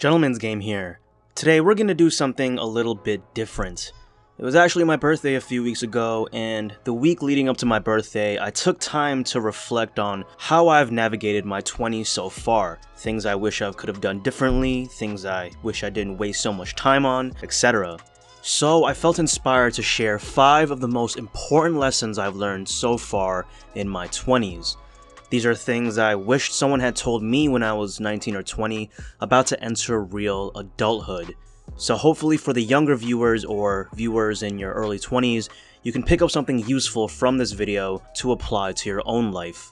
Gentleman's game here. Today we're gonna do something a little bit different. It was actually my birthday a few weeks ago, and the week leading up to my birthday, I took time to reflect on how I've navigated my 20s so far. Things I wish I could have done differently, things I wish I didn't waste so much time on, etc. So I felt inspired to share 5 of the most important lessons I've learned so far in my 20s. These are things I wished someone had told me when I was 19 or 20, about to enter real adulthood. So hopefully for the younger viewers or viewers in your early 20s, you can pick up something useful from this video to apply to your own life.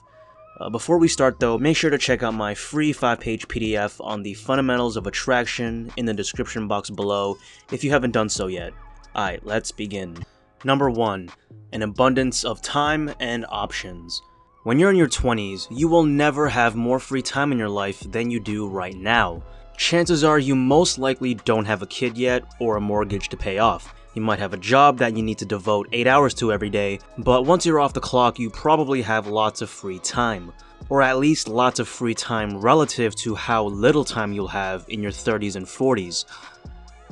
Before we start though, make sure to check out my free 5-page PDF on the fundamentals of attraction in the description box below if you haven't done so yet. Alright, let's begin. Number 1. An abundance of time and options. When you're in your 20s, you will never have more free time in your life than you do right now. Chances are you most likely don't have a kid yet or a mortgage to pay off. You might have a job that you need to devote 8 hours to every day, but once you're off the clock, you probably have lots of free time. Or at least lots of free time relative to how little time you'll have in your 30s and 40s.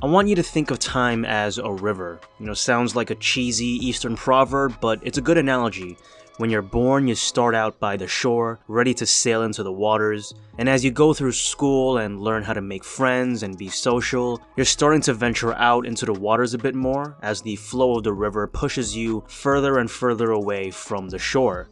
I want you to think of time as a river. Sounds like a cheesy Eastern proverb, but it's a good analogy. When you're born, you start out by the shore, ready to sail into the waters, and as you go through school and learn how to make friends and be social, you're starting to venture out into the waters a bit more as the flow of the river pushes you further and further away from the shore.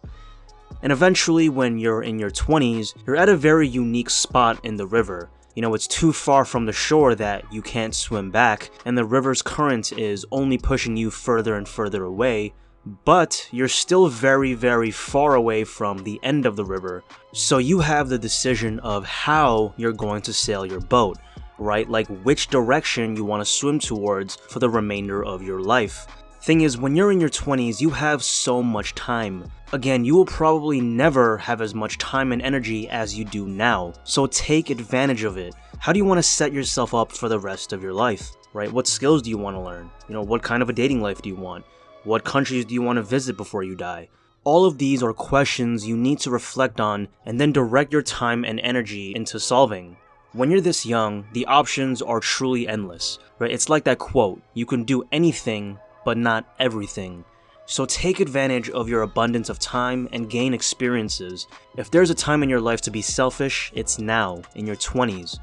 And eventually, when you're in your 20s, you're at a very unique spot in the river. It's too far from the shore that you can't swim back, and the river's current is only pushing you further and further away. But you're still very, very far away from the end of the river, so you have the decision of how you're going to sail your boat, right? Like which direction you want to swim towards for the remainder of your life. Thing is, when you're in your 20s, you have so much time. Again, you will probably never have as much time and energy as you do now, so take advantage of it. How do you want to set yourself up for the rest of your life, right? What skills do you want to learn? What kind of a dating life do you want? What countries do you want to visit before you die? All of these are questions you need to reflect on and then direct your time and energy into solving. When you're this young, the options are truly endless, right? It's like that quote, you can do anything, but not everything. So take advantage of your abundance of time and gain experiences. If there's a time in your life to be selfish, it's now, in your 20s.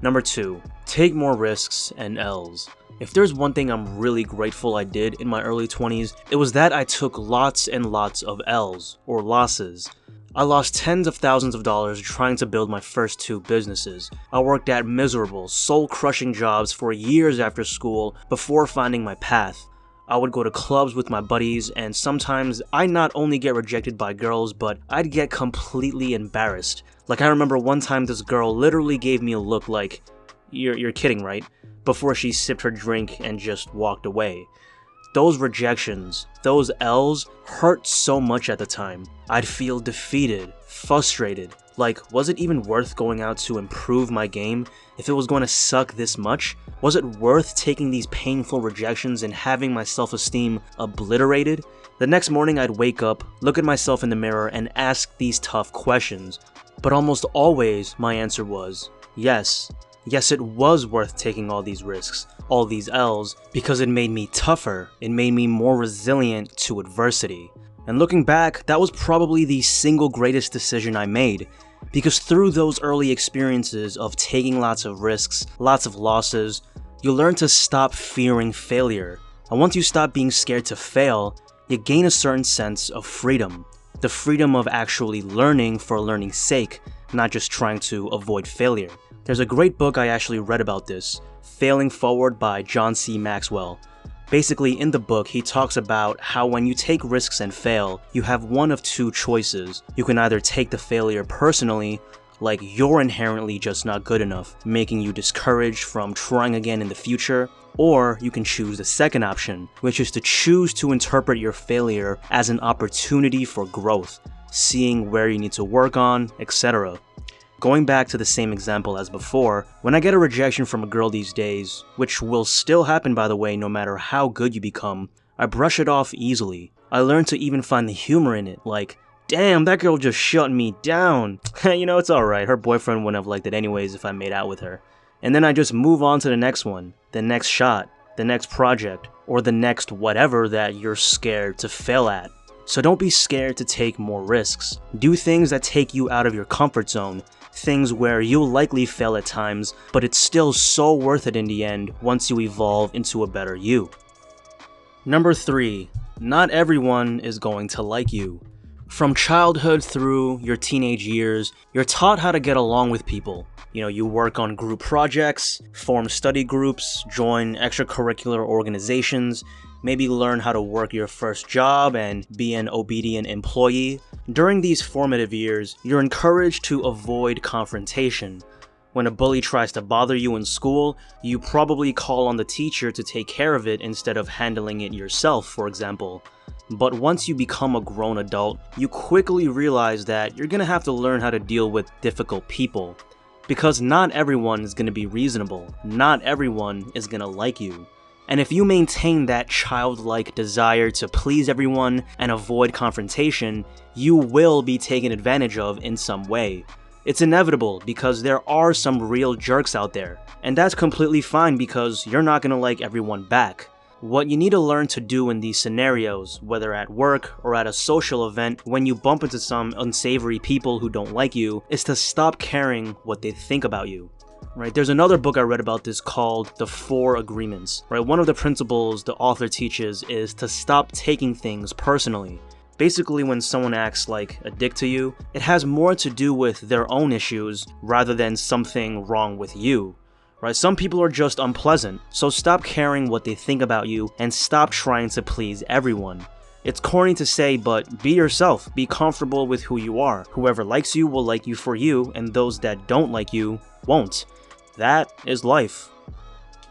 Number 2, take more risks and L's. If there's one thing I'm really grateful I did in my early 20s, it was that I took lots and lots of L's, or losses. I lost tens of thousands of dollars trying to build my first 2 businesses. I worked at miserable, soul-crushing jobs for years after school before finding my path. I would go to clubs with my buddies, and sometimes I'd not only get rejected by girls, but I'd get completely embarrassed. Like I remember one time this girl literally gave me a look like, you're kidding, right? Before she sipped her drink and just walked away. Those rejections, those L's, hurt so much at the time. I'd feel defeated, frustrated, like was it even worth going out to improve my game if it was going to suck this much? Was it worth taking these painful rejections and having my self-esteem obliterated? The next morning I'd wake up, look at myself in the mirror and ask these tough questions. But almost always my answer was yes. Yes, it was worth taking all these risks, all these L's, because it made me tougher, it made me more resilient to adversity. And looking back, that was probably the single greatest decision I made, because through those early experiences of taking lots of risks, lots of losses, you learn to stop fearing failure. And once you stop being scared to fail, you gain a certain sense of freedom. The freedom of actually learning for learning's sake, not just trying to avoid failure. There's a great book I actually read about this, Failing Forward by John C. Maxwell. Basically, in the book, he talks about how when you take risks and fail, you have one of 2 choices. You can either take the failure personally, like you're inherently just not good enough, making you discouraged from trying again in the future, or you can choose the second option, which is to choose to interpret your failure as an opportunity for growth, seeing where you need to work on, etc. Going back to the same example as before, when I get a rejection from a girl these days, which will still happen by the way no matter how good you become, I brush it off easily. I learn to even find the humor in it, like, damn, that girl just shut me down. It's alright, her boyfriend wouldn't have liked it anyways if I made out with her. and then I just move on to the next one, the next shot, the next project, or the next whatever that you're scared to fail at. So don't be scared to take more risks. Do things that take you out of your comfort zone, things where you'll likely fail at times, but it's still so worth it in the end once you evolve into a better you. Number 3, not everyone is going to like you. From childhood through your teenage years, you're taught how to get along with people. You work on group projects, form study groups, join extracurricular organizations, maybe learn how to work your first job and be an obedient employee. During these formative years, you're encouraged to avoid confrontation. When a bully tries to bother you in school, you probably call on the teacher to take care of it instead of handling it yourself, for example. But once you become a grown adult, you quickly realize that you're gonna have to learn how to deal with difficult people. Because not everyone is gonna be reasonable, not everyone is gonna like you. And if you maintain that childlike desire to please everyone and avoid confrontation, you will be taken advantage of in some way. It's inevitable because there are some real jerks out there, and that's completely fine because you're not gonna like everyone back. What you need to learn to do in these scenarios, whether at work or at a social event, when you bump into some unsavory people who don't like you, is to stop caring what they think about you. Right? There's another book I read about this called The 4 Agreements. Right? One of the principles the author teaches is to stop taking things personally. Basically, when someone acts like a dick to you, it has more to do with their own issues rather than something wrong with you. Right? Some people are just unpleasant, so stop caring what they think about you and stop trying to please everyone. It's corny to say, but be yourself, be comfortable with who you are. Whoever likes you will like you for you, and those that don't like you won't. That is life.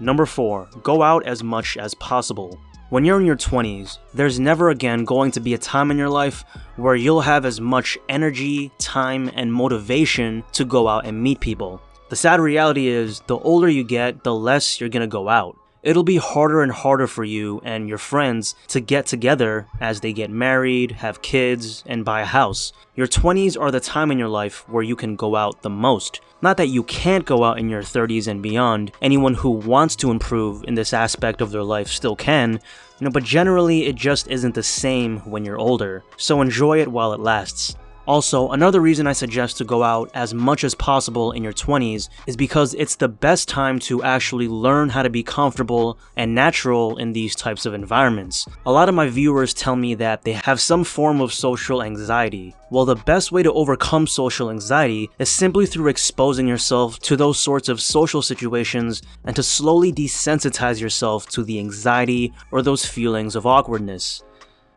Number 4, go out as much as possible. When you're in your 20s, there's never again going to be a time in your life where you'll have as much energy, time, and motivation to go out and meet people. The sad reality is, the older you get, the less you're gonna go out. It'll be harder and harder for you and your friends to get together as they get married, have kids, and buy a house. Your 20s are the time in your life where you can go out the most. Not that you can't go out in your 30s and beyond. Anyone who wants to improve in this aspect of their life still can, but generally it just isn't the same when you're older. So enjoy it while it lasts. Also, another reason I suggest to go out as much as possible in your 20s is because it's the best time to actually learn how to be comfortable and natural in these types of environments. A lot of my viewers tell me that they have some form of social anxiety. Well, the best way to overcome social anxiety is simply through exposing yourself to those sorts of social situations and to slowly desensitize yourself to the anxiety or those feelings of awkwardness.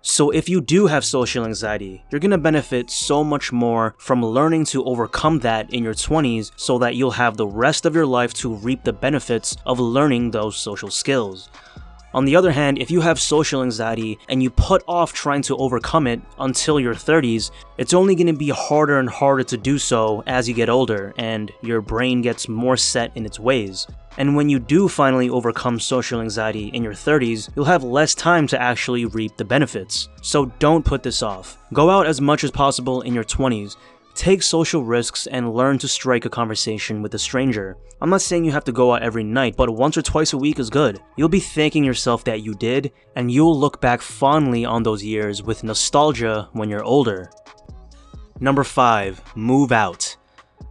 So if you do have social anxiety, you're gonna benefit so much more from learning to overcome that in your 20s so that you'll have the rest of your life to reap the benefits of learning those social skills. On the other hand, if you have social anxiety and you put off trying to overcome it until your 30s, it's only going to be harder and harder to do so as you get older and your brain gets more set in its ways. And when you do finally overcome social anxiety in your 30s, you'll have less time to actually reap the benefits. So don't put this off. Go out as much as possible in your 20s. Take social risks and learn to strike a conversation with a stranger. I'm not saying you have to go out every night, but once or twice a week is good. You'll be thanking yourself that you did, and you'll look back fondly on those years with nostalgia when you're older. Number 5, move out.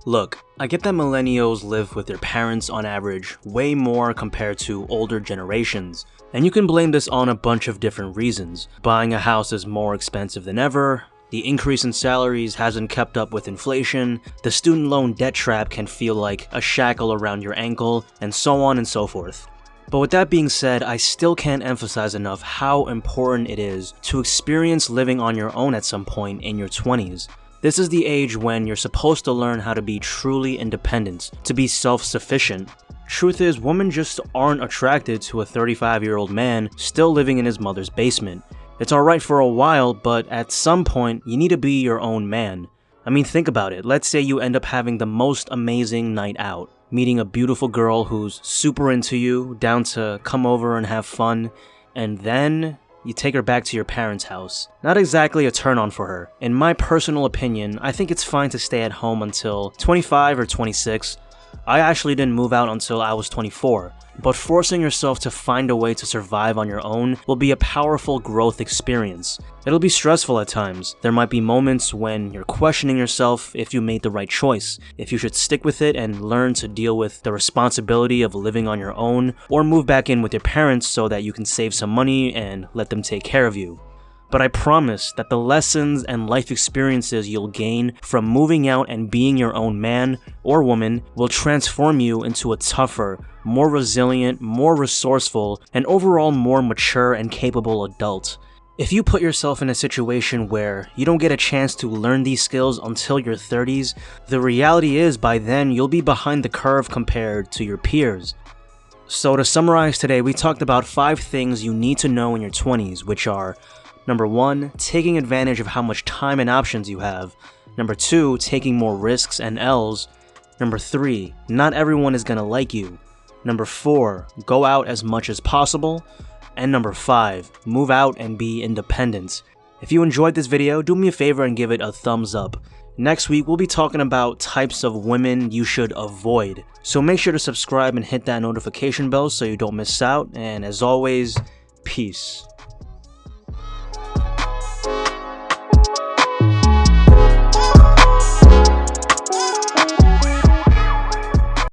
Look, I get that millennials live with their parents on average way more compared to older generations. And you can blame this on a bunch of different reasons. Buying a house is more expensive than ever, the increase in salaries hasn't kept up with inflation, the student loan debt trap can feel like a shackle around your ankle, and so on and so forth. But with that being said, I still can't emphasize enough how important it is to experience living on your own at some point in your 20s. This is the age when you're supposed to learn how to be truly independent, to be self-sufficient. Truth is, women just aren't attracted to a 35-year-old man still living in his mother's basement. It's alright for a while, but at some point, you need to be your own man. I mean, think about it. Let's say you end up having the most amazing night out, meeting a beautiful girl who's super into you, down to come over and have fun, and then you take her back to your parents' house. Not exactly a turn-on for her. In my personal opinion, I think it's fine to stay at home until 25 or 26. I actually didn't move out until I was 24, but forcing yourself to find a way to survive on your own will be a powerful growth experience. It'll be stressful at times. There might be moments when you're questioning yourself if you made the right choice, if you should stick with it and learn to deal with the responsibility of living on your own, or move back in with your parents so that you can save some money and let them take care of you. But I promise that the lessons and life experiences you'll gain from moving out and being your own man or woman will transform you into a tougher, more resilient, more resourceful, and overall more mature and capable adult. If you put yourself in a situation where you don't get a chance to learn these skills until your 30s, the reality is by then you'll be behind the curve compared to your peers. So to summarize today, we talked about 5 things you need to know in your 20s, which are: Number 1, taking advantage of how much time and options you have. Number 2, taking more risks and L's. Number 3, not everyone is gonna like you. Number 4, go out as much as possible. And number 5, move out and be independent. If you enjoyed this video, do me a favor and give it a thumbs up. Next week, we'll be talking about types of women you should avoid. So make sure to subscribe and hit that notification bell so you don't miss out. And as always, peace.